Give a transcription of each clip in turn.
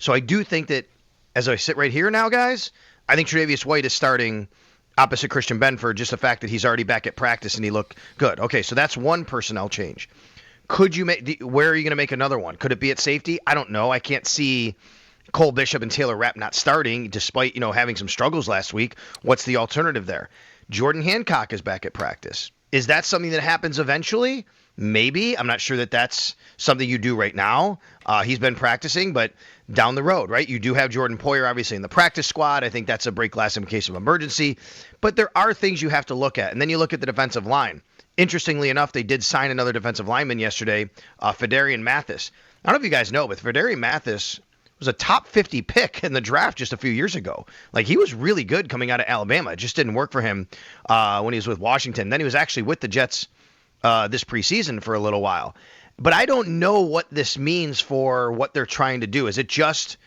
So I do think that as I sit right here now, guys, I think Tre'Davious White is starting opposite Christian Benford, just the fact that he's already back at practice and he looked good. Okay, so that's one personnel change. Could you make? Where are you going to make another one? Could it be at safety? I don't know. I can't see Cole Bishop and Taylor Rapp not starting, despite having some struggles last week. What's the alternative there? Jordan Hancock is back at practice. Is that something that happens eventually? Maybe. I'm not sure that that's something you do right now. He's been practicing, but down the road, right? You do have Jordan Poyer, obviously, in the practice squad. I think that's a break glass in case of emergency. But there are things you have to look at. And then you look at the defensive line. Interestingly enough, they did sign another defensive lineman yesterday, Fedarian Mathis. I don't know if you guys know, but Fedarian Mathis was a top 50 pick in the draft just a few years ago. Like, he was really good coming out of Alabama. It just didn't work for him when he was with Washington. Then he was actually with the Jets this preseason for a little while. But I don't know what this means for what they're trying to do. Is it just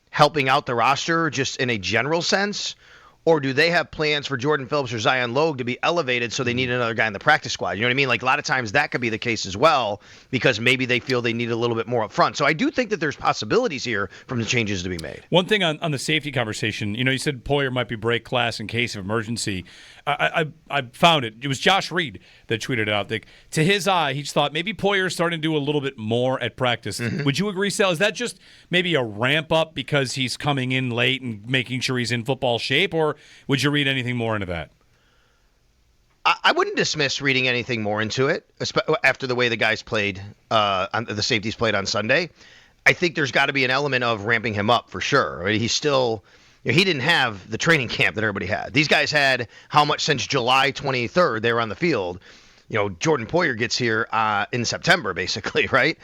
helping out the roster just in a general sense? Or do they have plans for Jordan Phillips or Zion Logue to be elevated so they need another guy in the practice squad? You know what I mean? Like, a lot of times that could be the case as well because maybe they feel they need a little bit more up front. So I do think that there's possibilities here from the changes to be made. One thing on the safety conversation, you said Poyer might be break class in case of emergency. I found it. It was Josh Reed that tweeted it out. Like, to his eye, he just thought maybe Poyer's starting to do a little bit more at practice. Mm-hmm. Would you agree, Sal? Is that just maybe a ramp up because he's coming in late and making sure he's in football shape, or would you read anything more into that? I wouldn't dismiss reading anything more into it after the way the guys played, the safeties played on Sunday. I think there's got to be an element of ramping him up for sure. I mean, he's still. He didn't have the training camp that everybody had. These guys had how much since July 23rd they were on the field. Jordan Poyer gets here in September, basically, right?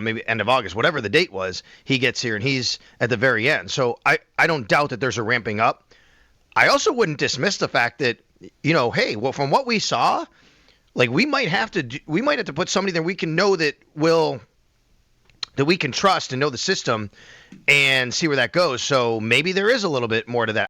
Maybe end of August, whatever the date was. He gets here, and he's at the very end. So I don't doubt that there's a ramping up. I also wouldn't dismiss the fact that, hey, well, from what we saw, like we might have to put somebody there we can know that we can trust and know the system and see where that goes. So maybe there is a little bit more to that.